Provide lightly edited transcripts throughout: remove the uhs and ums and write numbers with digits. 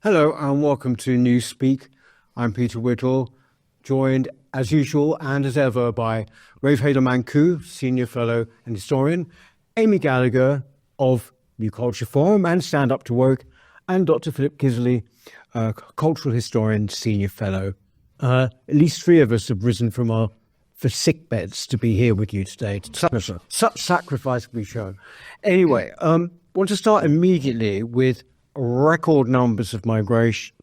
Hello and welcome to Newspeak. I'm Peter Whittle, joined as usual and as ever by Rafe Heydel-Mankoo, Senior Fellow and Historian, Amy Gallagher of New Culture Forum and Stand Up to Work, and Dr. Philip Kiszely, Cultural Historian, Senior Fellow. At least three of us have risen from our sick beds to be here with you today. Such sacrifice we show. Anyway, want to start immediately with record numbers of migration,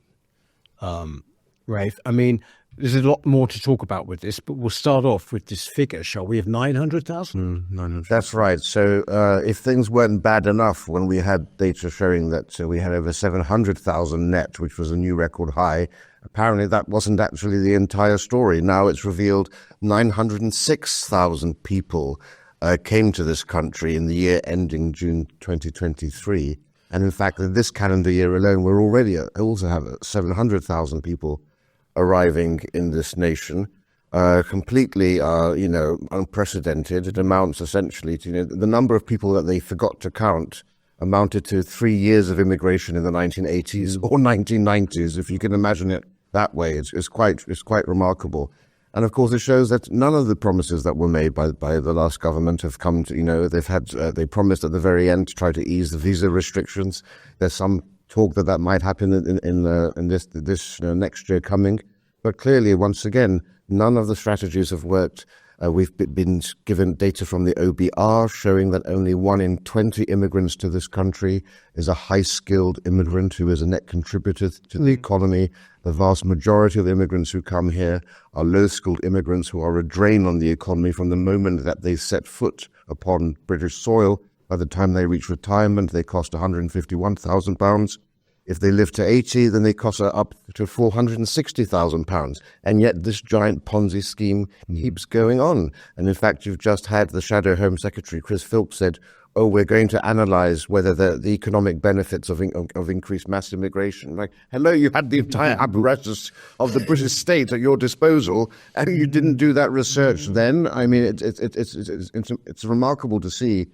Rafe. I mean, there's a lot more to talk about with this, but we'll start off with this figure, shall we? Have 900,000? 900. That's right. So if things weren't bad enough when we had data showing that we had over 700,000 net, which was a new record high, apparently that wasn't actually the entire story. Now it's revealed 906,000 people came to this country in the year ending June 2023. And in fact, in this calendar year alone, we're already also have 700,000 people arriving in this nation, completely, unprecedented. It amounts essentially to, the number of people that they forgot to count amounted to 3 years of immigration in the 1980s or 1990s, if you can imagine it that way. It's quite remarkable. And of course, it shows that none of the promises that were made by the last government have come to, they promised at the very end to try to ease the visa restrictions. There's some talk that might happen in this next year coming. But clearly, once again, none of the strategies have worked. We've been given data from the OBR showing that only 1 in 20 immigrants to this country is a high-skilled immigrant who is a net contributor to the economy. The vast majority of the immigrants who come here are low-skilled immigrants who are a drain on the economy from the moment that they set foot upon British soil. By the time they reach retirement, they cost £151,000. If they live to 80, then they cost up to £460,000. And yet this giant Ponzi scheme keeps going on. And in fact, you've just had the Shadow Home Secretary, Chris Philp, said, we're going to analyse whether the economic benefits of increased mass immigration. Like, hello, you had the entire apparatus of the British state at your disposal, and you didn't do that research then. I mean, it's remarkable to see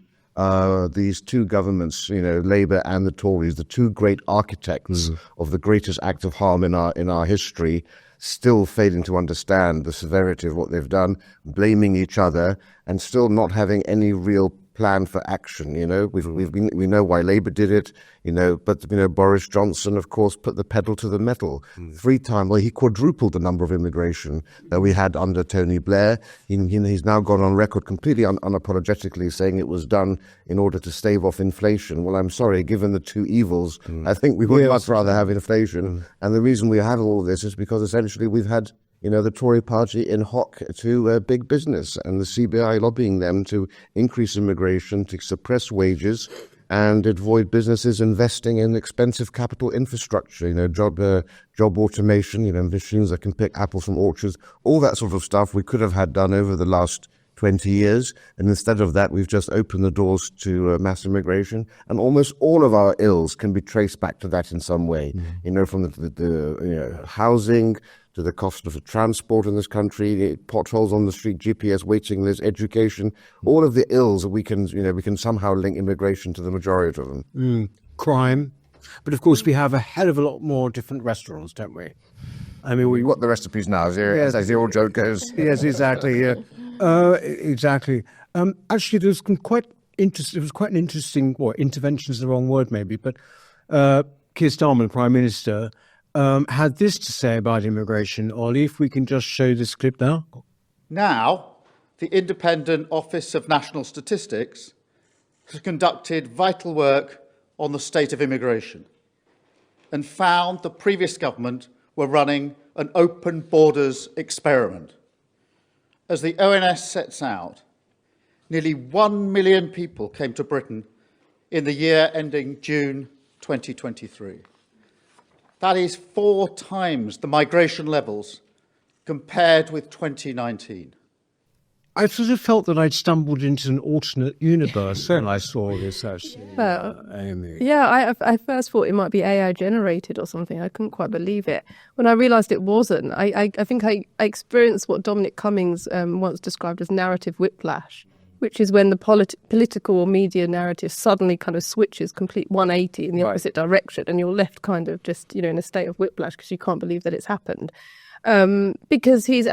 these two governments, Labour and the Tories, the two great architects of the greatest act of harm in our history, still failing to understand the severity of what they've done, blaming each other, and still not having any real plan for action. We know why Labour did it, but Boris Johnson, of course, put the pedal to the metal. 3 times. Well, he quadrupled the number of immigration that we had under Tony Blair. He's now gone on record completely unapologetically saying it was done in order to stave off inflation. Well, I'm sorry, given the two evils, I think we would much rather have inflation. And the reason we have all this is because essentially we've had the Tory party in hock to big business and the CBI lobbying them to increase immigration, to suppress wages and avoid businesses investing in expensive capital infrastructure, job automation, machines that can pick apples from orchards, all that sort of stuff we could have had done over the last 20 years. And instead of that, we've just opened the doors to mass immigration. And almost all of our ills can be traced back to that in some way, from the housing to the cost of transport in this country, potholes on the street, GPS waiting lists, education, all of the ills that we can somehow link immigration to the majority of them. Crime. But of course, we have a hell of a lot more different restaurants, don't we? I mean, we've got the recipes now, as the old joke goes. Yes, exactly. Yeah. Exactly. Actually, there was quite an interesting, intervention is the wrong word maybe, but Keir Starmer, the Prime Minister, had this to say about immigration. Ollie, if we can just show this clip now. Now, the Independent Office of National Statistics has conducted vital work on the state of immigration and found the previous government were running an open borders experiment. As the ONS sets out, nearly 1 million people came to Britain in the year ending June 2023. That is 4 times the migration levels compared with 2019. I sort of felt that I'd stumbled into an alternate universe when I saw this, actually. Amy. Yeah, I first thought it might be AI generated or something. I couldn't quite believe it. When I realised it wasn't, I think I experienced what Dominic Cummings once described as narrative whiplash. which is when the political or media narrative suddenly kind of switches complete 180 in the opposite direction, and you're left kind of just, you know, in a state of whiplash because you can't believe that it's happened. Because he's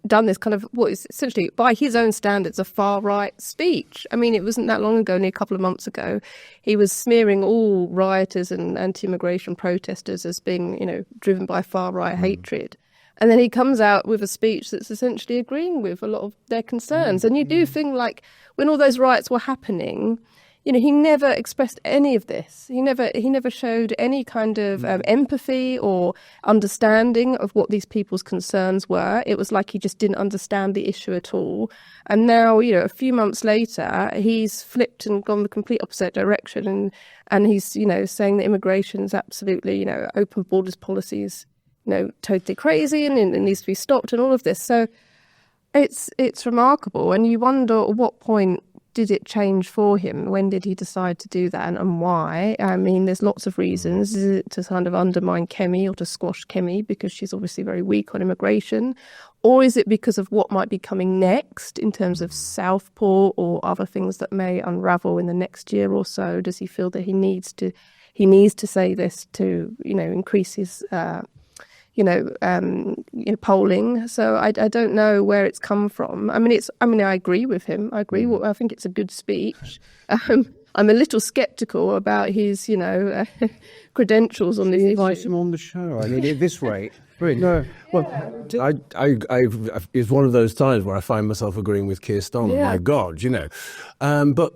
done this kind of what is essentially, by his own standards, a far-right speech. I mean, it wasn't that long ago, only a couple of months ago, he was smearing all rioters and anti-immigration protesters as being, you know, driven by far-right hatred. And then he comes out with a speech that's essentially agreeing with a lot of their concerns. And you do think, like, when all those riots were happening, you know, he never expressed any of this. He never showed any kind of empathy or understanding of what these people's concerns were. It was like he just didn't understand the issue at all. And now, you know, a few months later, he's flipped and gone the complete opposite direction. And he's, you know, saying that immigration is absolutely, you know, open borders policies, you know, totally crazy and it needs to be stopped and all of this. So it's remarkable. And you wonder at what point did it change for him? When did he decide to do that and why? I mean, there's lots of reasons. Is it to kind of undermine Kemi or to squash Kemi because she's obviously very weak on immigration? Or is it because of what might be coming next in terms of Southport or other things that may unravel in the next year or so? Does he feel that he needs to say this to, you know, increase his polling? So I don't know where it's come from. I agree with him. I think it's a good speech. I'm a little sceptical about his, you know, credentials on this Invite issue. him on the show. I mean, at this rate, really. No, well, it's one of those times where I find myself agreeing with Keir Starmer. Yeah. My God, you know, but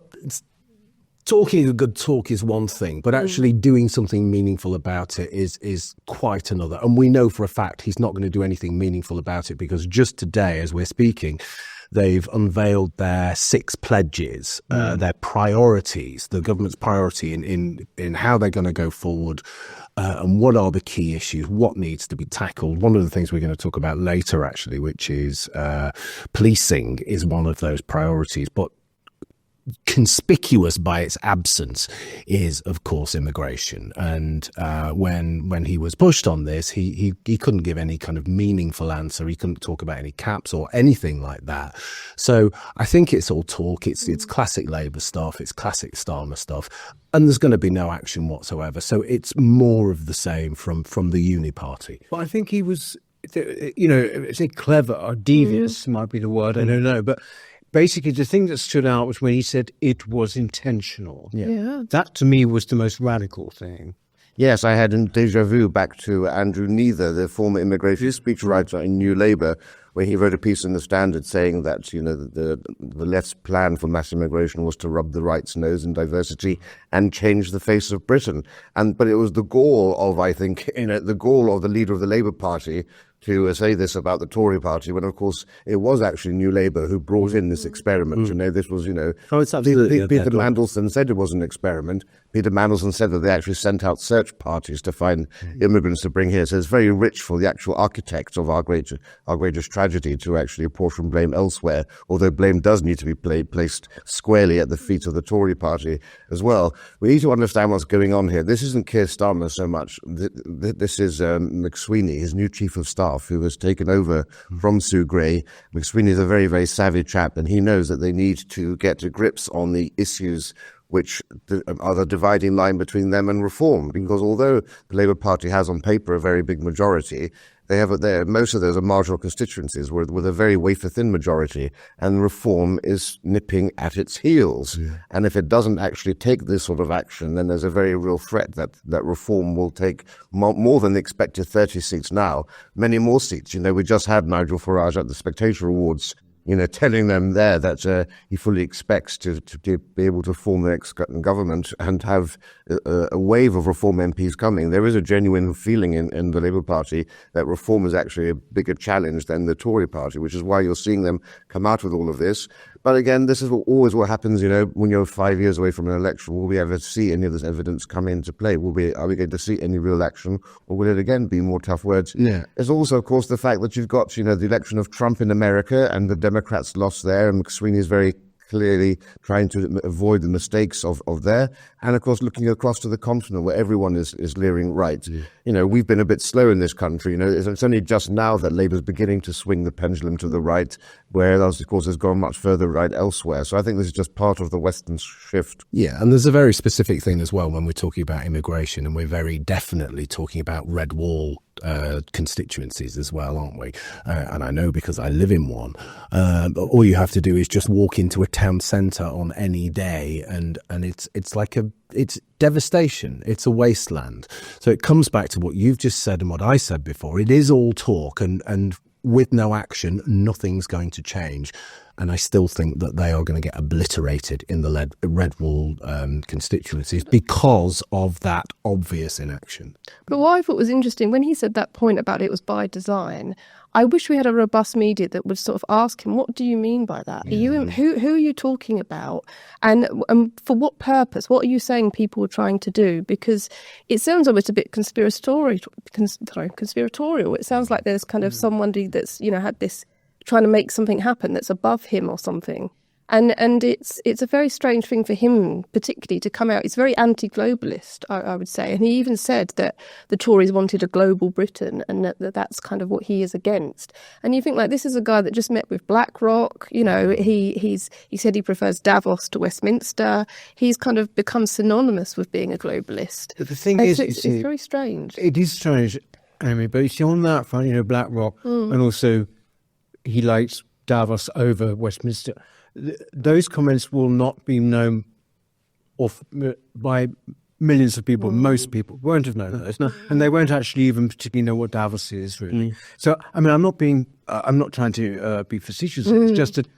talking a good talk is one thing, but actually doing something meaningful about it is quite another. And we know for a fact he's not going to do anything meaningful about it because just today, as we're speaking, they've unveiled their 6 pledges, their priorities, the government's priority in how they're going to go forward, and what are the key issues, what needs to be tackled. One of the things we're going to talk about later, actually, which is policing, is one of those priorities. But conspicuous by its absence is, of course, immigration. And when he was pushed on this, he couldn't give any kind of meaningful answer. He couldn't talk about any caps or anything like that. So I think it's all talk. It's classic Labour stuff. It's classic Starmer stuff. And there's going to be no action whatsoever. So it's more of the same from the Uni Party. But I think he was, you know, say clever or devious might be the word. I don't know, but basically, the thing that stood out was when he said it was intentional. Yeah. That, to me, was the most radical thing. Yes, I had a déjà vu back to Andrew Neither, the former immigration speechwriter in New Labour, where he wrote a piece in the Standard saying that, you know, the left's plan for mass immigration was to rub the right's nose in diversity and change the face of Britain. But it was the gall of, I think, the gall of the leader of the Labour Party to say this about the Tory party, when of course it was actually New Labour who brought in this experiment. You know, this was, you know, it's absolutely Peter Mandelson said it was an experiment. Peter Mandelson said that they actually sent out search parties to find immigrants to bring here. So it's very rich for the actual architects of our greatest tragedy to actually apportion blame elsewhere, although blame does need to be placed squarely at the feet of the Tory party as well. We need to understand what's going on here. This isn't Keir Starmer so much. This is McSweeney, his new chief of staff, who has taken over from Sue Gray. McSweeney is a very, very savvy chap, and he knows that they need to get to grips on the issues which are the dividing line between them and reform. Because although the Labour Party has on paper a very big majority, they have most of those are marginal constituencies with a very wafer-thin majority, and reform is nipping at its heels. Yeah. And if it doesn't actually take this sort of action, then there's a very real threat that reform will take more than the expected 30 seats now, many more seats. You know, we just had Nigel Farage at the Spectator Awards, you know, telling them there that he fully expects to be able to form the next government and have a wave of reform MPs coming. There is a genuine feeling in the Labour Party that reform is actually a bigger challenge than the Tory party, which is why you're seeing them come out with all of this. But again, this is always what happens, you know, when you're 5 years away from an election. Will we ever see any of this evidence come into play? Are we going to see any real action, or will it again be more tough words? Yeah. There's also, of course, the fact that you've got, you know, the election of Trump in America, and the Democrats lost there, and McSweeney is very clearly trying to avoid the mistakes of there. And of course, looking across to the continent where everyone is leering right. You know, we've been a bit slow in this country. You know, it's only just now that Labour's beginning to swing the pendulum to the right, whereas, of course, has gone much further right elsewhere. So I think this is just part of the Western shift. Yeah, and there's a very specific thing as well when we're talking about immigration, and we're very definitely talking about red wall constituencies as well, aren't we? And I know because I live in one. But all you have to do is just walk into a town centre on any day, and it's devastation. It's a wasteland. So it comes back to what you've just said and what I said before. It is all talk, and with no action, nothing's going to change. And I still think that they are going to get obliterated in the red wall constituencies because of that obvious inaction. But what I thought was interesting, when he said that point about it was by design, I wish we had a robust media that would sort of ask him, what do you mean by that? Are you, who are you talking about? And for what purpose? What are you saying people are trying to do? Because it sounds almost a bit conspiratorial. It sounds like there's kind of somebody that's, you know, had this trying to make something happen that's above him or something. And it's a very strange thing for him particularly to come out. It's very anti-globalist, I would say. And he even said that the Tories wanted a global Britain and that's kind of what he is against. And you think, like, this is a guy that just met with BlackRock. You know, he said he prefers Davos to Westminster. He's kind of become synonymous with being a globalist. But the thing it's is, very strange. It is strange, Amy, but you see on that front, you know, BlackRock, and also he likes Davos over Westminster. Those comments will not be known by millions of people. Most people won't have known those, and they won't actually even particularly know what Davos is, really. So, I mean, I'm not trying to be facetious. It's just that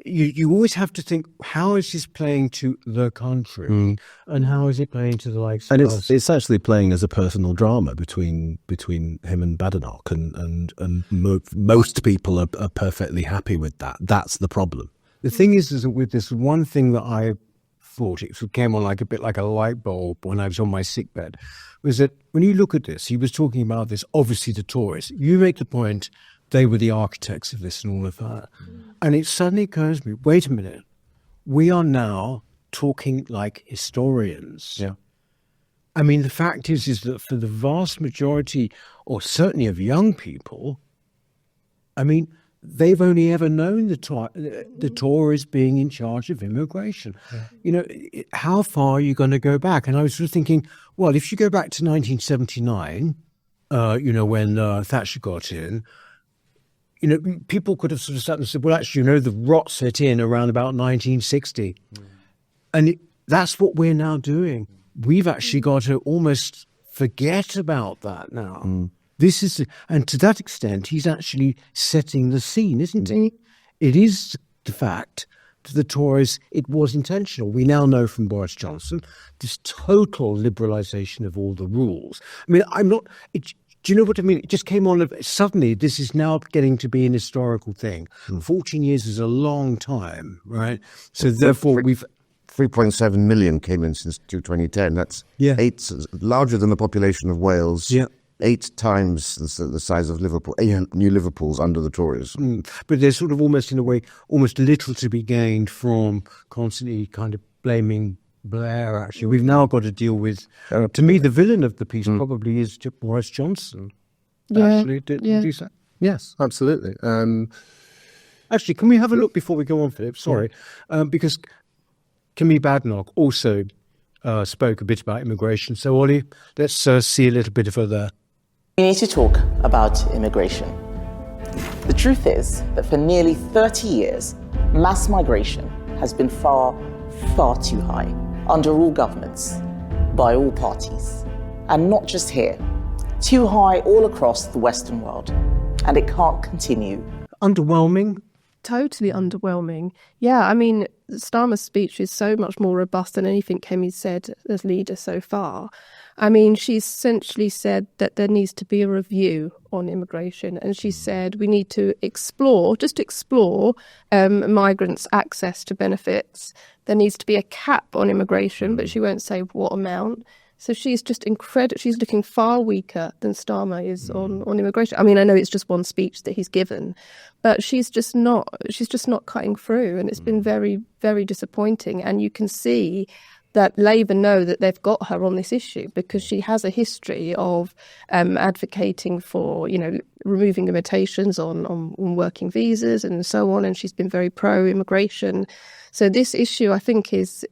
you always have to think, how is this playing to the country, and how is it playing to the likes and of us? it's actually playing as a personal drama between him and Badenoch, and most people are perfectly happy with that. That's the problem. The thing is that with this one thing that I thought it came on like a bit like a light bulb when I was on my sickbed, was that when you look at this, he was talking about this, obviously the Tories. You make the point they were the architects of this and all of that. And it suddenly occurs to me, wait a minute, we are now talking like historians. Yeah. I mean, the fact is that for the vast majority, or certainly of young people, I mean, they've only ever known the Tories being in charge of immigration. You know, how far are you going to go back? And I was sort of thinking, well, if you go back to 1979, you know, when Thatcher got in, you know, people could have sort of sat and said, well, actually, you know, the rot set in around about 1960. And that's what we're now doing. We've actually got to almost forget about that now. This is, and to that extent, he's actually setting the scene, isn't he? It is the fact that the Tories, it was intentional. We now know from Boris Johnson, this total liberalisation of all the rules. I mean, do you know what I mean? It just came on, suddenly this is now getting to be an historical thing. 14 years is a long time, right? So therefore we've... 3.7 million came in since 2010. That's larger than the population of Wales. Yeah. 8 times the size of Liverpool, 8 new Liverpools under the Tories. But there's sort of almost, in a way, almost little to be gained from constantly kind of blaming Blair, actually. We've now got to deal with, to me, the villain of the piece probably is Boris Johnson. Actually, did you say? Yes, absolutely. Actually, can we have a look before we go on, Philip? Sorry. Because Kemi Badenoch also spoke a bit about immigration. So, Ollie, let's see a little bit of her there. We need to talk about immigration. The truth is that for nearly 30 years, mass migration has been far, far too high under all governments, by all parties, and not just here. Too high all across the Western world, and it can't continue. Underwhelming? Totally underwhelming. Yeah, I mean, Starmer's speech is so much more robust than anything Kemi's said as leader so far. I mean, she essentially said that there needs to be a review on immigration, and she said we need to explore migrants' access to benefits. There needs to be a cap on immigration, but she won't say what amount. So she's just incredible. She's looking far weaker than Starmer is on immigration. I mean, I know it's just one speech that he's given, but she's just not cutting through, and it's been very, very disappointing. And you can see that Labour know that they've got her on this issue because she has a history of advocating for, removing limitations on working visas and so on, and she's been very pro-immigration. So this issue, I think, is,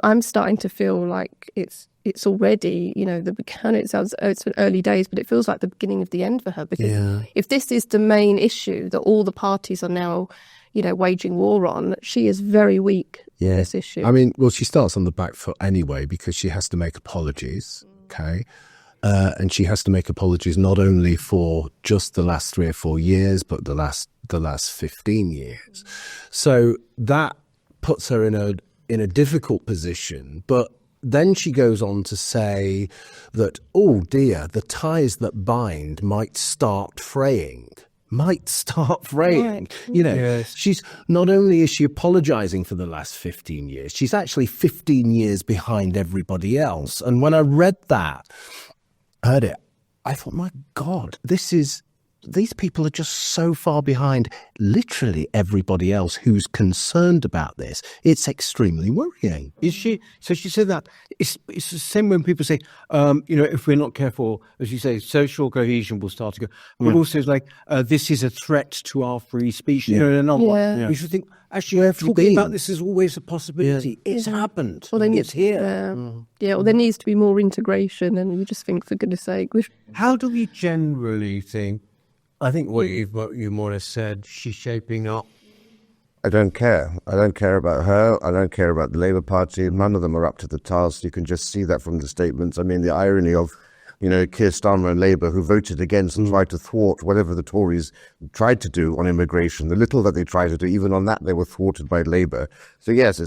I'm starting to feel like it's already, it sounds, it's been early days, but it feels like the beginning of the end for her, because if this is the main issue that all the parties are now, waging war on, she is very weak in this issue. I mean, well, she starts on the back foot anyway, because she has to make apologies, okay? And she has to make apologies not only for just the last 3 or 4 years, but the last 15 years. So that puts her in a difficult position, but then she goes on to say that, oh dear, the ties that bind might start fraying. Right. She's not only is she apologizing for the last 15 years, she's actually 15 years behind everybody else. And when I read that, heard it, I thought, my God, these people are just so far behind literally everybody else who's concerned about this. It's extremely worrying. Is she? So she said that it's the same when people say, if we're not careful, as you say, social cohesion will start to go. But also it's like, this is a threat to our free speech. They're not. We should think, actually, talking about this is always a possibility. It's happened. Well, it's here. Well, there needs to be more integration, and you just think, for goodness sake. How do we generally think? I think what you more or less said, she's shaping up. I don't care. I don't care about her. I don't care about the Labour Party. None of them are up to the task. You can just see that from the statements. I mean, the irony of, Keir Starmer and Labour, who voted against and tried to thwart whatever the Tories tried to do on immigration. The little that they tried to do, even on that, they were thwarted by Labour. So yes,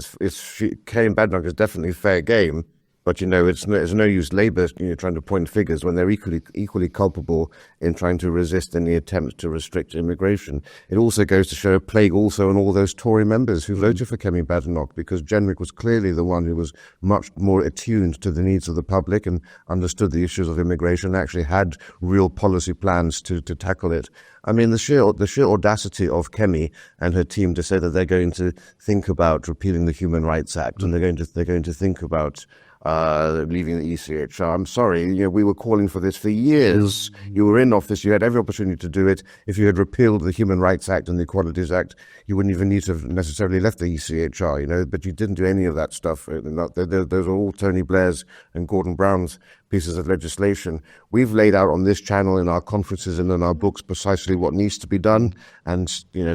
Keir and Badenoch is definitely fair game. But, it's no use Labour, trying to point figures when they're equally culpable in trying to resist any attempts to restrict immigration. It also goes to show a plague also on all those Tory members who voted for Kemi Badenoch, because Jenrick was clearly the one who was much more attuned to the needs of the public and understood the issues of immigration, and actually had real policy plans to tackle it. I mean, the sheer audacity of Kemi and her team to say that they're going to think about repealing the Human Rights Act and they're going to think about leaving the ECHR. I'm sorry, we were calling for this for years. You were in office, you had every opportunity to do it. If you had repealed the Human Rights Act and the Equalities Act, you wouldn't even need to have necessarily left the ECHR, but you didn't do any of that stuff. Those are all Tony Blair's and Gordon Brown's pieces of legislation. We've laid out on this channel, in our conferences and in our books, precisely what needs to be done, and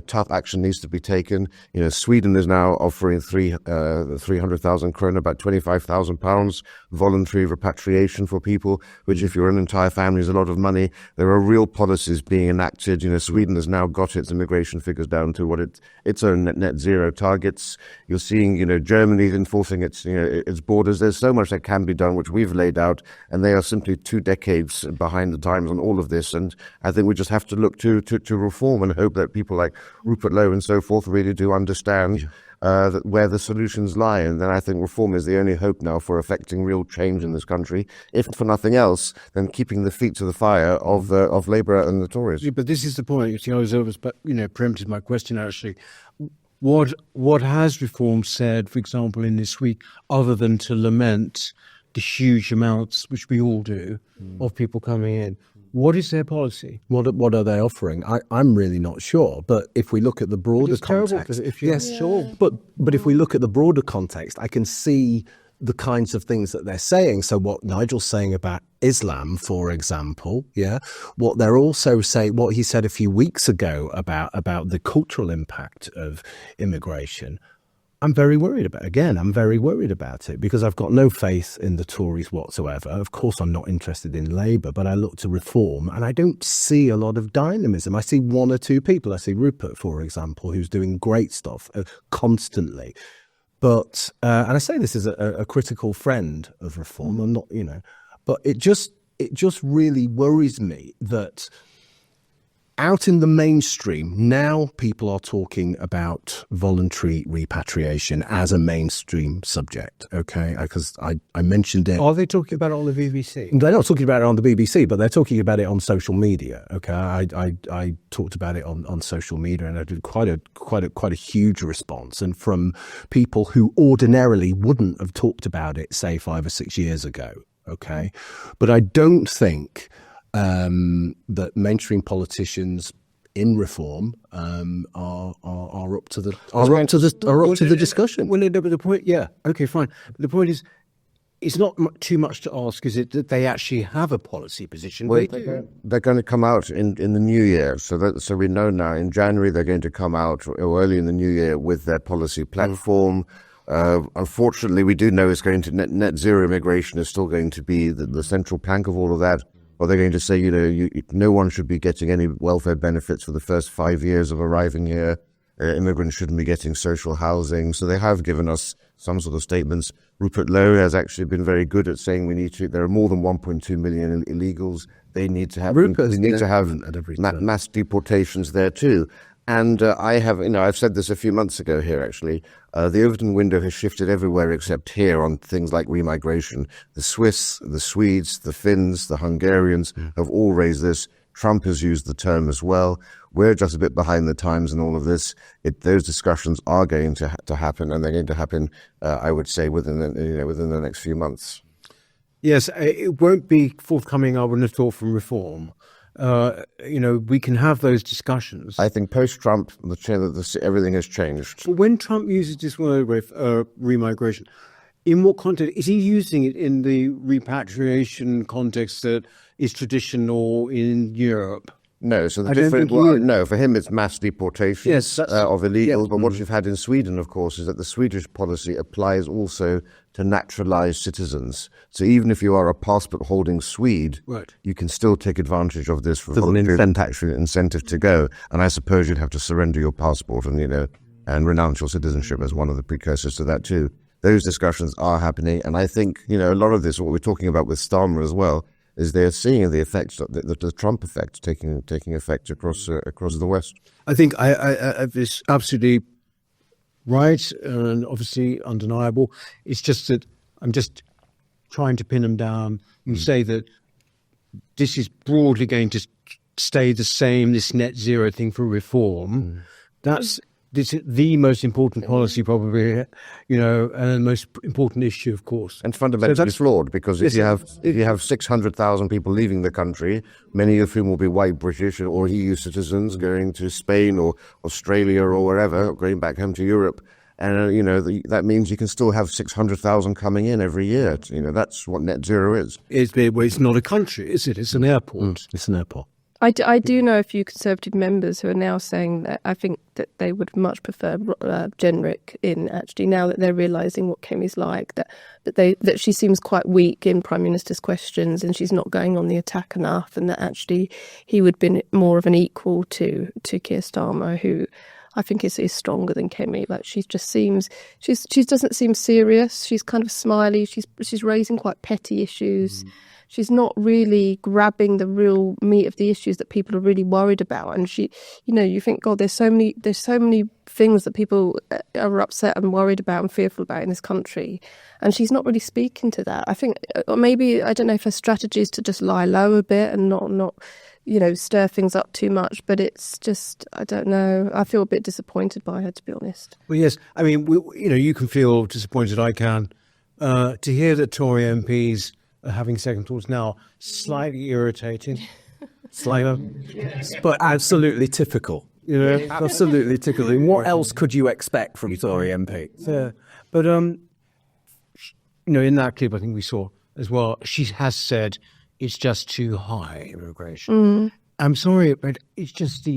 tough action needs to be taken. Sweden is now offering 300,000 krona, about £25,000, voluntary repatriation for people, which, if you're an entire family, is a lot of money. There are real policies being enacted. Sweden has now got its immigration figures down to what its own net zero targets. You're seeing, Germany enforcing its borders. There's so much that can be done, which we've laid out, and they are simply 2 decades behind the times on all of this. And I think we just have to look to reform and hope that people like Rupert Lowe and so forth really do understand where the solutions lie. And then I think reform is the only hope now for affecting real change in this country, if for nothing else than keeping the feet to the fire of Labour and the Tories. But this is the point. You see, I was preempted my question, actually. What has reform said, for example, in this week, other than to lament the huge amounts, which we all do, of people coming in? What is their policy? What are they offering? I'm really not sure. But if we look at the broader context, sure. But if we look at the broader context, I can see the kinds of things that they're saying. So what Nigel's saying about Islam, for example, what they're also saying, what he said a few weeks ago about the cultural impact of immigration. I'm very worried about it, because I've got no faith in the Tories whatsoever. Of course, I'm not interested in Labour, but I look to reform and I don't see a lot of dynamism. I see 1 or 2 people. I see Rupert, for example, who's doing great stuff constantly. But, and I say this as a critical friend of reform. I'm not, but it just really worries me that out in the mainstream, now people are talking about voluntary repatriation as a mainstream subject, okay? Because I mentioned it. Are they talking about it on the BBC? They're not talking about it on the BBC, but they're talking about it on social media, okay? I talked about it on social media, and I did quite a huge response, and from people who ordinarily wouldn't have talked about it, say 5 or 6 years ago, okay? But I don't think that mainstream politicians in reform are up to the discussion. Well, the point, yeah, okay, fine. But the point is, it's not too much to ask, is it, that they actually have a policy position? Well, they're going to come out in the new year. So we know now in January they're going to come out, or early in the new year, with their policy platform. Unfortunately, we do know it's going to net zero immigration is still going to be the central plank of all of that. Or they're going to say, no one should be getting any welfare benefits for the first 5 years of arriving here. Immigrants shouldn't be getting social housing. So they have given us some sort of statements. Rupert Lowe has actually been very good at saying there are more than 1.2 million illegals. They need to have mass deportations there too. And I've said this a few months ago here, actually. The Overton window has shifted everywhere except here on things like remigration. The Swiss, the Swedes, the Finns, the Hungarians have all raised this. Trump has used the term as well. We're just a bit behind the times in all of this. Those discussions are going to happen, and they're going to happen, I would say, within the next few months. Yes, it won't be forthcoming, I wouldn't have thought, from reform. We can have those discussions. I think post-Trump, everything has changed. But when Trump uses this word, remigration, in what context? Is he using it in the repatriation context that is traditional in Europe? No, so for him it's mass deportation of illegals. Yeah. But what you've had in Sweden, of course, is that the Swedish policy applies also to naturalized citizens. So even if you are a passport-holding Swede, you can still take advantage of this for an incentive to go. And I suppose you'd have to surrender your passport and renounce your citizenship as one of the precursors to that too. Those discussions are happening, and I think a lot of this, what we're talking about with Starmer as well, is they're seeing the effects, the Trump effect taking effect across the West. I think it's absolutely right and obviously undeniable. It's just that I'm just trying to pin them down and say that this is broadly going to stay the same, this net zero thing for reform. This is the most important policy probably, and the most important issue, of course. And fundamentally flawed, because if you have 600,000 people leaving the country, many of whom will be white British or EU citizens going to Spain or Australia or wherever, going back home to Europe, and that means you can still have 600,000 coming in every year. That's what net zero is. It's not a country, is it? It's an airport. It's an airport. I do know a few Conservative members who are now saying that I think that they would much prefer Jenrick in, actually, now that they're realising what Kemi's like, that she seems quite weak in Prime Minister's questions and she's not going on the attack enough, and that actually he would be more of an equal to Keir Starmer, who I think is stronger than Kemi. Like, she just seems, she doesn't seem serious. She's kind of smiley. She's raising quite petty issues. She's not really grabbing the real meat of the issues that people are really worried about. And she, you think, God, there's so many things that people are upset and worried about and fearful about in this country. And she's not really speaking to that. I think maybe, I don't know if her strategy is to just lie low a bit and not stir things up too much. But it's just, I don't know. I feel a bit disappointed by her, to be honest. Well, yes. I mean, you can feel disappointed. I can. To hear that Tory MPs having second thoughts now, slightly irritating, but absolutely typical. Absolutely typical. What else could you expect from Tory MP? Yeah. But in that clip, I think we saw as well, she has said it's just too high, immigration. I'm sorry, but it's just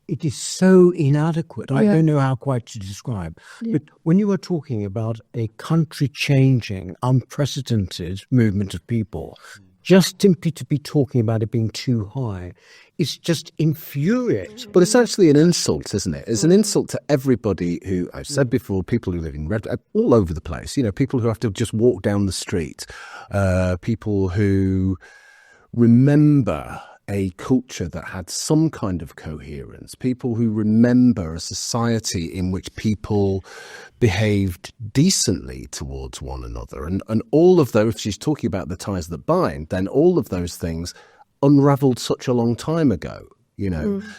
it is so inadequate. I don't know how quite to describe. Yeah. But when you are talking about a country-changing, unprecedented movement of people, just simply to be talking about it being too high, it's just infuriating. But it's actually an insult, isn't it? It's an insult to everybody who, I've said before, people who live in all over the place, people who have to just walk down the street, people who remember a culture that had some kind of coherence, people who remember a society in which people behaved decently towards one another. And all of those, she's talking about the ties that bind, then all of those things unraveled such a long time ago,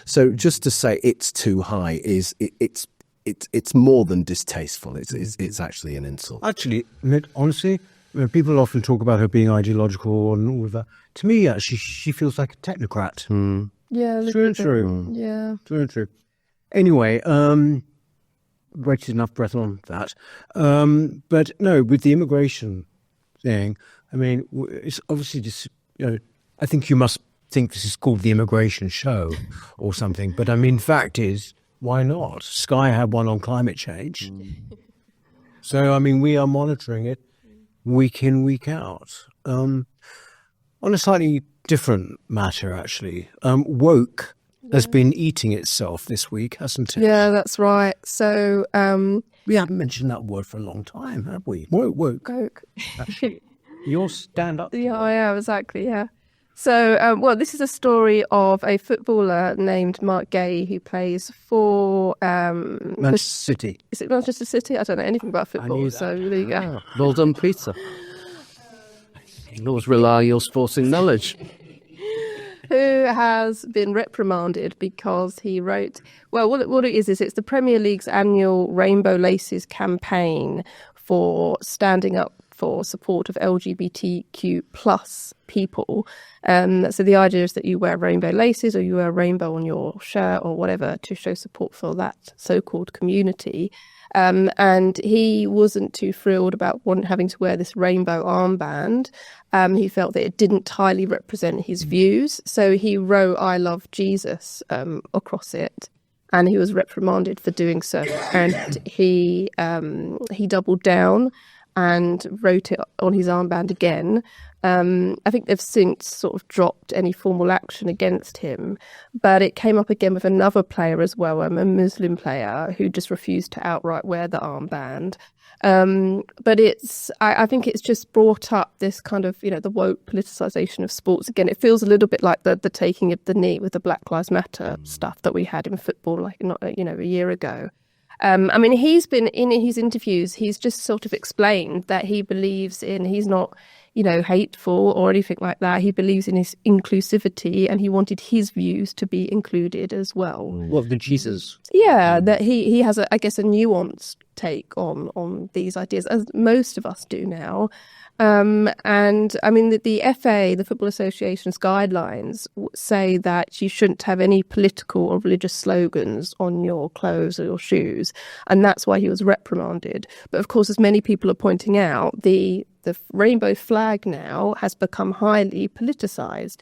So just to say it's too high it's more than distasteful. It's actually an insult. Actually, honestly, when people often talk about her being ideological and all of that, to me, actually, she feels like a technocrat. Yeah, True and true. Yeah. True and true. Anyway, wasted enough breath on that. But no, with the immigration thing, I mean, it's obviously just, I think you must think this is called the immigration show or something. But I mean, fact is, why not? Sky had one on climate change. So, I mean, we are monitoring it week in, week out. On a slightly different matter, actually, woke has been eating itself this week, hasn't it? Yeah, that's right. So We haven't mentioned that word for a long time, have we? Woke. Coke. Actually, you'll stand up. Yeah, I am, exactly, yeah. So, this is a story of a footballer named Mark Gay who plays for... Manchester City. Is it Manchester City? I don't know anything about football, so there you go. Well done, Peter. You always rely on your sporting knowledge. Who has been reprimanded because he wrote... Well, what it is it's the Premier League's annual Rainbow Laces campaign for standing up for support of LGBTQ plus people. So the idea is that you wear rainbow laces or you wear a rainbow on your shirt or whatever to show support for that so-called community. And he wasn't too thrilled about having to wear this rainbow armband. He felt that it didn't entirely represent his views. So he wrote "I love Jesus" across it. And he was reprimanded for doing so. And he doubled down and wrote it on his armband again. I think they've since sort of dropped any formal action against him, but it came up again with another player as well, a Muslim player who just refused to outright wear the armband. But I think it's just brought up this kind of, the woke politicization of sports again. It feels a little bit like the taking of the knee with the Black Lives Matter stuff that we had in football, a year ago. I mean, he's been in his interviews, he's just sort of explained that he believes he's not, hateful or anything like that. He believes in his inclusivity and he wanted his views to be included as well. What, the Jesus? Yeah, that he has, a nuanced take on these ideas, as most of us do now. And I mean, the FA, the Football Association's guidelines say that you shouldn't have any political or religious slogans on your clothes or your shoes. And that's why he was reprimanded. But of course, as many people are pointing out, the rainbow flag now has become highly politicized.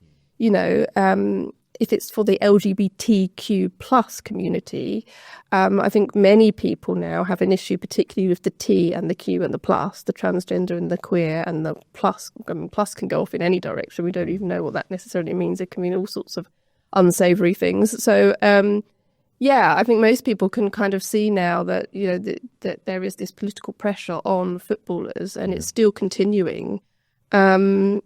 If it's for the LGBTQ plus community, I think many people now have an issue, particularly with the T and the Q and the plus, the transgender and the queer and the plus. I mean, plus can go off in any direction. We don't even know what that necessarily means. It can mean all sorts of unsavoury things. So, I think most people can kind of see now that, that there is this political pressure on footballers and it's still continuing. I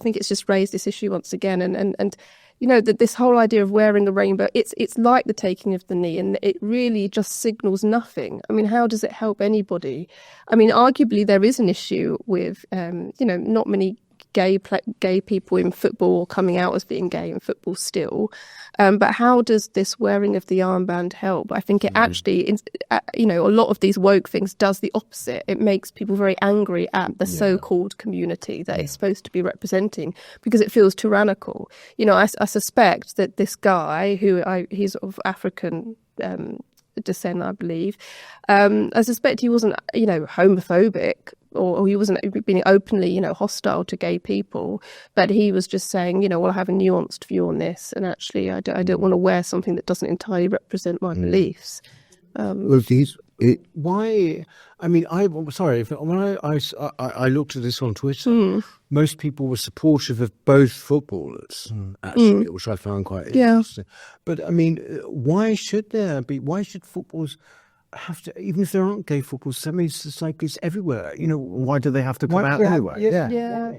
think it's just raised this issue once again, and that this whole idea of wearing a rainbow, it's like the taking of the knee, and it really just signals nothing. I mean, how does it help anybody? I mean, arguably there is an issue with, not many gay people in football coming out as being gay in football still. But how does this wearing of the armband help? I think it actually, a lot of these woke things does the opposite. It makes people very angry at the so-called community that it's supposed to be representing because it feels tyrannical. I suspect that this guy, he's of African descent, I believe, I suspect he wasn't, homophobic, or he wasn't being openly, hostile to gay people, but he was just saying, I have a nuanced view on this, and actually I don't want to wear something that doesn't entirely represent my beliefs. Why? I mean, when I looked at this on Twitter, most people were supportive of both footballers, actually, which I found quite interesting. But I mean, why should footballers have to, even if there aren't gay footballers, I mean, it's like it's everywhere. You know, why do they have to come out anyway? Yeah.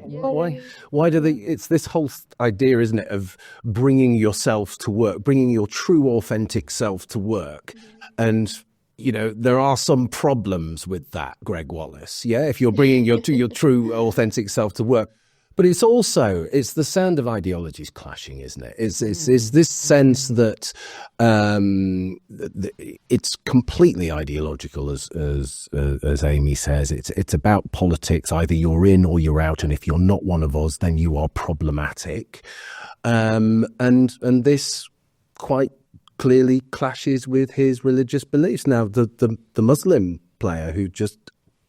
Why do they? It's this whole idea, isn't it, of bringing yourself to work, bringing your true, authentic self to work, and you know there are some problems with that, Greg Wallace. Yeah, if you're bringing your true, authentic self to work. But it's the sound of ideologies clashing, isn't it? It's this sense that it's completely ideological, as Amy says. It's about politics. Either you're in or you're out, and if you're not one of us, then you are problematic. And this quite clearly clashes with his religious beliefs. Now, the Muslim player who just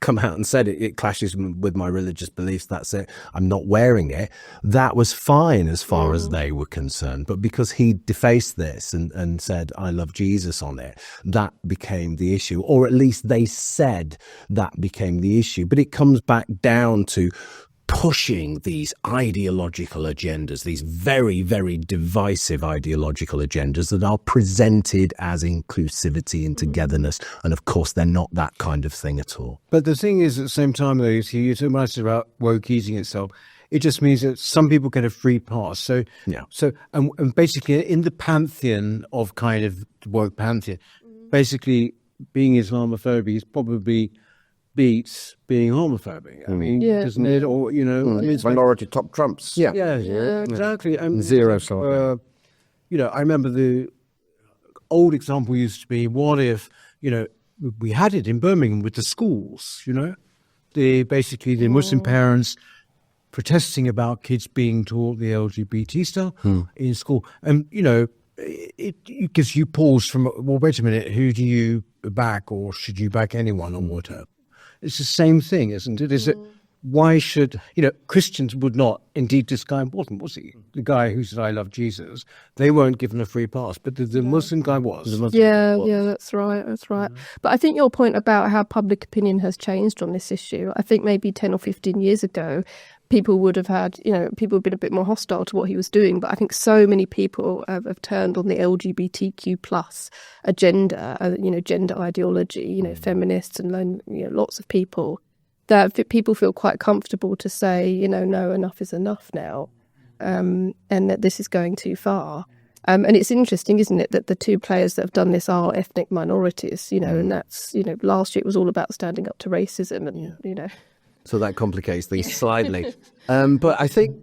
come out and said it clashes with my religious beliefs, that's it, I'm not wearing it, that was fine as far as they were concerned. But because he defaced this and said I love Jesus on it, that became the issue, or at least they said that became the issue. But it comes back down to pushing these ideological agendas, these very, very divisive ideological agendas that are presented as inclusivity and togetherness. And of course, they're not that kind of thing at all. But the thing is, at the same time, though, you're so much about woke easing itself. It just means that some people get a free pass. So, Yeah. And basically, in the pantheon of kind of woke pantheon, basically being Islamophobic is probably beats being homophobic. I mean, doesn't it? Or, you know, I mean, it's Minority top trumps. yeah, exactly. And Zero sort. you know, I remember the old example used to be, what if, you know, we had it in Birmingham with the schools, you know, the Muslim parents protesting about kids being taught the LGBT stuff in school. And, you know, it gives you pause from, well, wait a minute, who do you back, or should you back anyone, or whatever? It's the same thing, isn't it? Is it, why should, you know, Christians would not, indeed this guy wasn't, was he? The guy who said, I love Jesus, they weren't given a free pass, but the Muslim guy was. Yeah, that's right. But I think your point about how public opinion has changed on this issue, I think maybe 10 or 15 years ago, people would have had, you know, people have been a bit more hostile to what he was doing. But I think so many people have turned on the LGBTQ plus agenda, you know, gender ideology, you know, feminists and, you know, lots of people, that people feel quite comfortable to say, you know, no, enough is enough now, and that this is going too far. And it's interesting, isn't it, that the two players that have done this are ethnic minorities, you know, and that's, you know, last year it was all about standing up to racism and, you know. So that complicates things slightly. But I think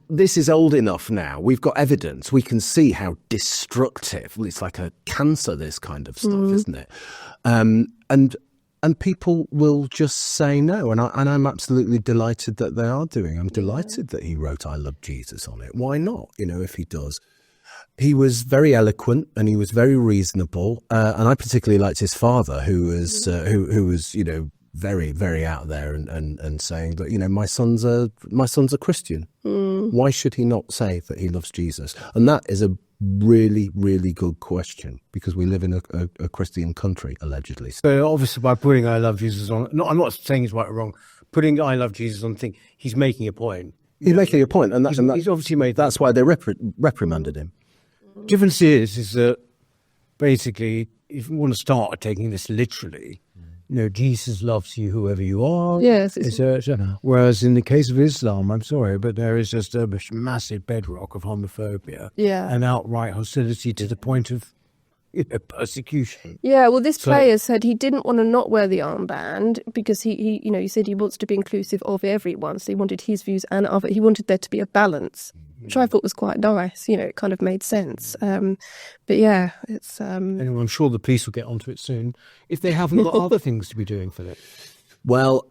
this is old enough now. We've got evidence. We can see how destructive, it's like a cancer, this kind of stuff, isn't it? And people will just say no. And I'm absolutely delighted that they are doing. I'm delighted that he wrote I love Jesus on it. Why not, you know, if he does? He was very eloquent and he was very reasonable. And I particularly liked his father, who was, you know, very, very out there and saying that, you know, my son's a Christian. Why should he not say that he loves Jesus? And that is a really, really good question, because we live in a Christian country, allegedly. So obviously by putting I love Jesus on, no, I'm not saying it's right or wrong, putting I love Jesus on the thing, he's making a point. He's making a point, and He's obviously made that's why they reprimanded him. Difference is that basically, if you want to start taking this literally, you know, Jesus loves you whoever you are. Yes. Whereas in the case of Islam, I'm sorry, but there is just a massive bedrock of homophobia and outright hostility to the point of, you know, persecution. Yeah, well, this player said he didn't want to not wear the armband because he you know, he said he wants to be inclusive of everyone. So he wanted his views and other. He wanted there to be a balance, which I thought was quite nice. You know, it kind of made sense. But yeah, it's. Anyway, I'm sure the police will get onto it soon if they haven't got other things to be doing for it. Well,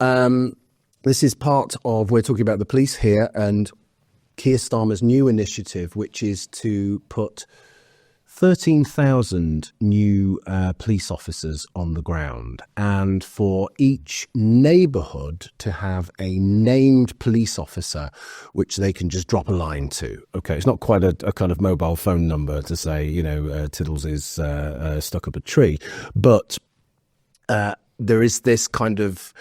this is part of, we're talking about the police here, and Keir Starmer's new initiative, which is to put 13,000 new police officers on the ground, and for each neighbourhood to have a named police officer which they can just drop a line to. Okay, it's not quite a kind of mobile phone number to say, you know, Tiddles is stuck up a tree, but there is this kind of,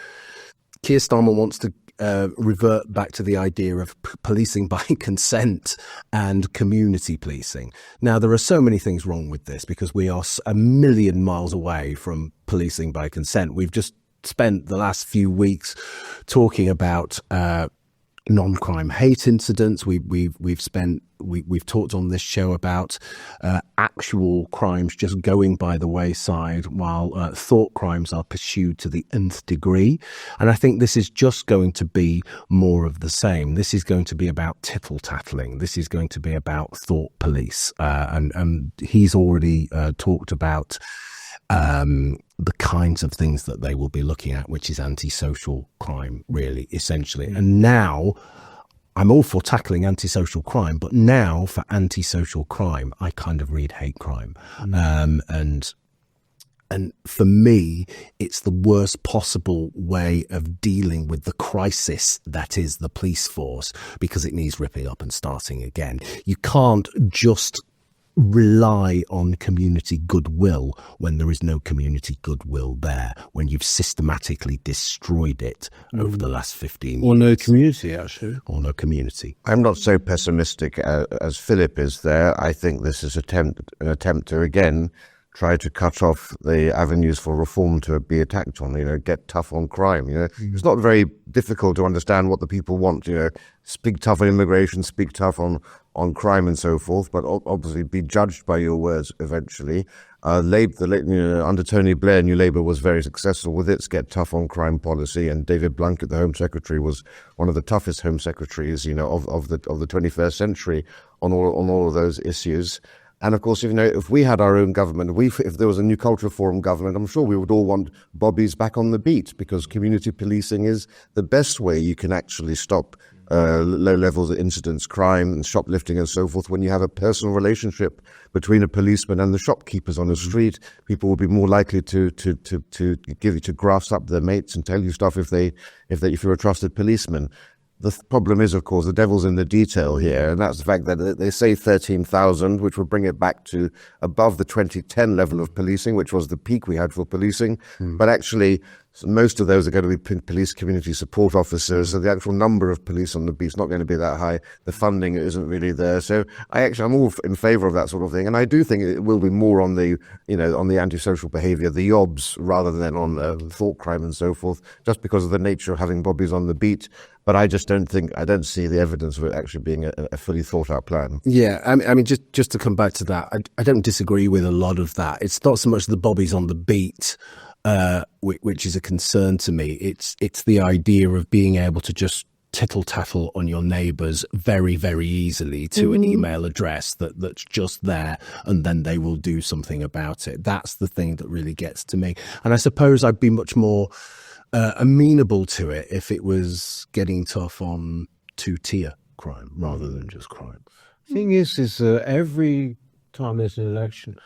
Keir Starmer wants to revert back to the idea of policing by consent and community policing. Now, there are so many things wrong with this because we are a million miles away from policing by consent. We've just spent the last few weeks talking about non-crime hate incidents. We've talked on this show about actual crimes just going by the wayside while thought crimes are pursued to the nth degree. And I think this is just going to be more of the same. This is going to be about tittle-tattling. This is going to be about thought police. And he's already talked about the kinds of things that they will be looking at, which is antisocial crime, really, essentially. And now, I'm all for tackling antisocial crime, but now for antisocial crime, I kind of read hate crime. And for me, it's the worst possible way of dealing with the crisis that is the police force, because it needs ripping up and starting again. You can't just rely on community goodwill when there is no community goodwill there, when you've systematically destroyed it over the last 15 years. Or no community, actually. Or no community. I'm not so pessimistic as Philip is there. I think this is an attempt to, again, try to cut off the avenues for reform to be attacked on, get tough on crime. It's not very difficult to understand what the people want, speak tough on immigration, speak tough on crime and so forth, but obviously be judged by your words eventually. Under Tony Blair, New Labour was very successful with its get tough on crime policy, and David Blunkett, the Home Secretary, was one of the toughest Home Secretaries, of the 21st century on all of those issues. And of course, if we had our own government, if there was a new cultural forum government, I'm sure we would all want bobbies back on the beat, because community policing is the best way you can actually stop low levels of incidents, crime and shoplifting and so forth. When you have a personal relationship between a policeman and the shopkeepers on the street, people will be more likely to grass up their mates and tell you stuff if you're a trusted policeman. The problem is, of course, the devil's in the detail here, and that's the fact that they say 13,000, which will bring it back to above the 2010 level of policing, which was the peak we had for policing. But actually, most of those are going to be police community support officers, so the actual number of police on the beat is not going to be that high. The funding isn't really there. So I'm all in favour of that sort of thing, and I do think it will be more on the on the antisocial behaviour, the yobs, rather than on thought crime and so forth, just because of the nature of having bobbies on the beat. But I don't see the evidence of it actually being a fully thought out plan. Yeah, I mean, just to come back to that, I don't disagree with a lot of that. It's not so much the bobbies on the beat, which is a concern to me. It's the idea of being able to just tittle-tattle on your neighbours very, very easily to an email address that's just there, and then they will do something about it. That's the thing that really gets to me. And I suppose I'd be much more amenable to it if it was getting tough on two-tier crime rather than just crime. Thing is every time there's an election,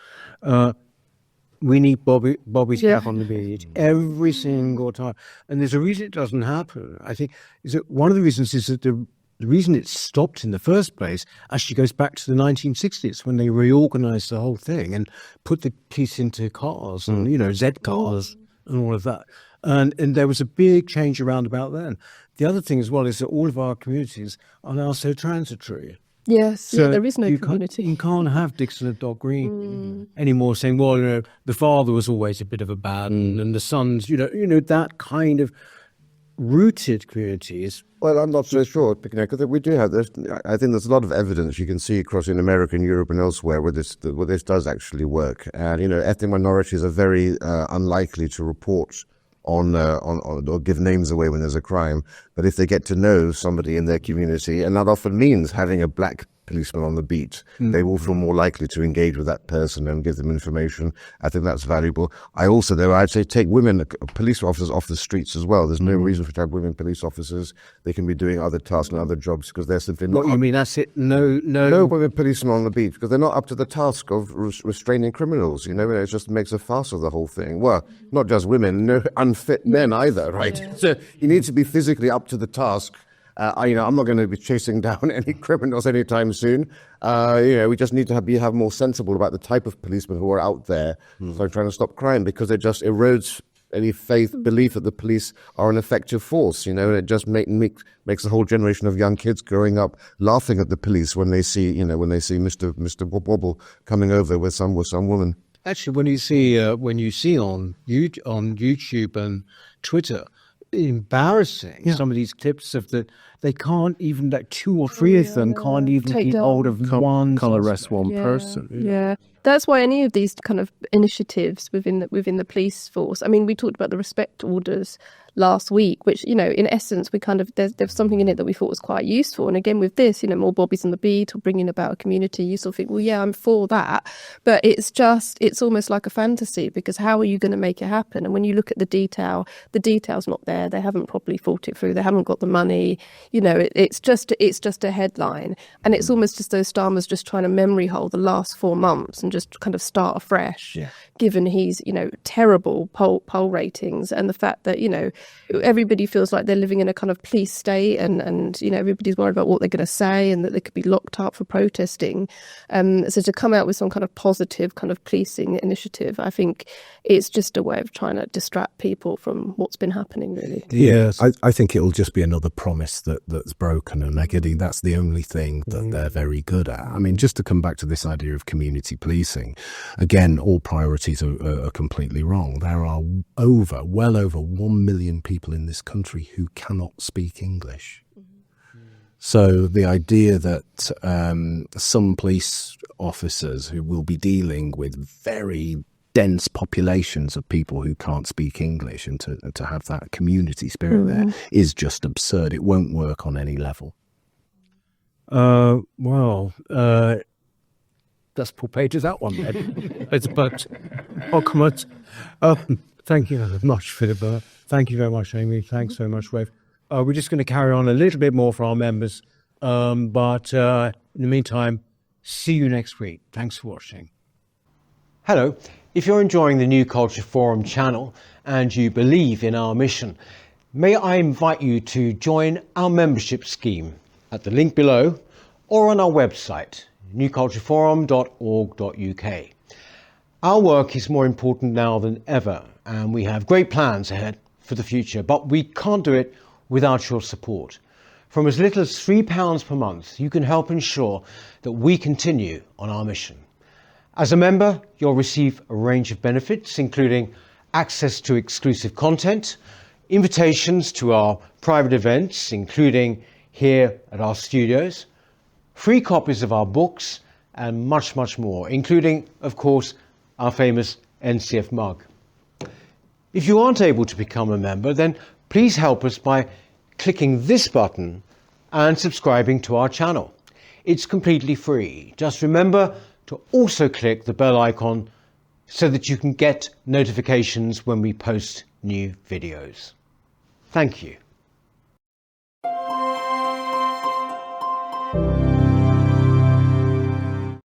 we need Bobby's back on the beat every single time, and there's a reason it doesn't happen. I think is that one of the reasons is that the reason it stopped in the first place actually goes back to the 1960s, when they reorganised the whole thing and put the police into cars and Z cars and all of that. And there was a big change around about then. The other thing as well is that all of our communities are now so transitory. Yes, So there is no you community. You can't have Dixon and Dog Green anymore saying, well, the father was always a bit of a bad one, and the sons, that kind of rooted communities. Well, I'm not so sure, because we do have this. I think there's a lot of evidence you can see across in America and Europe and elsewhere where this does actually work. And ethnic minorities are very unlikely to report on or give names away when there's a crime, but if they get to know somebody in their community, and that often means having a black policeman on the beat, they will feel more likely to engage with that person and give them information. I think that's valuable. I also, though, I'd say take women police officers off the streets as well. There's no reason for to have women police officers. They can be doing other tasks and other jobs because they're simply not. I mean, that's it. No women policemen on the beat because they're not up to the task of restraining criminals. It just makes a farce of the whole thing. Well, not just women, no unfit men either, right? Yeah. So you need to be physically up to the task. I'm not going to be chasing down any criminals anytime soon. We just need to have more sensible about the type of policemen who are out there trying to stop crime, because it just erodes belief that the police are an effective force. And it just makes a whole generation of young kids growing up laughing at the police when they see Mr. Wobble coming over with some woman. Actually, when you see on YouTube and Twitter, embarrassing some of these clips of they can't even, like 2 or 3 of them can't even Take keep down. hold of one. Can't arrest one person. Yeah. That's why any of these kind of initiatives within the police force. I mean, we talked about the respect orders last week, which, in essence, we kind of there's something in it that we thought was quite useful. And again, with this, more bobbies on the beat or bringing about a community, you sort of think, well, yeah, I'm for that. But it's almost like a fantasy, because how are you going to make it happen? And when you look at the detail's not there. They haven't properly thought it through. They haven't got the money. It's just a headline. And it's almost as though Starmer's just trying to memory hold the last 4 months and just kind of start afresh, given he's, terrible poll ratings, and the fact that, everybody feels like they're living in a kind of police state, and everybody's worried about what they're going to say and that they could be locked up for protesting. So to come out with some kind of positive kind of policing initiative, I think it's just a way of trying to distract people from what's been happening, really. Yes, I think it'll just be another promise that's broken, and that's the only thing that they're very good at. I mean, just to come back to this idea of community policing, again, all priorities are completely wrong. There are well over 1 million people in this country who cannot speak English. So the idea that some police officers who will be dealing with very dense populations of people who can't speak English, and to have that community spirit there is just absurd. It won't work on any level. That's Paul Page's that one. But come on. Thank you very much, Philip. Thank you very much, Amy. Thanks so much, Rafe. We're just going to carry on a little bit more for our members. But in the meantime, see you next week. Thanks for watching. Hello. If you're enjoying the New Culture Forum channel and you believe in our mission, may I invite you to join our membership scheme at the link below or on our website, newcultureforum.org.uk. Our work is more important now than ever, and we have great plans ahead for the future, but we can't do it without your support. From as little as £3 per month, you can help ensure that we continue on our mission. As a member, you'll receive a range of benefits, including access to exclusive content, invitations to our private events, including here at our studios, free copies of our books, and much, much more, including, of course, our famous NCF mug. If you aren't able to become a member, then please help us by clicking this button and subscribing to our channel. It's completely free. Just remember to also click the bell icon so that you can get notifications when we post new videos. Thank you.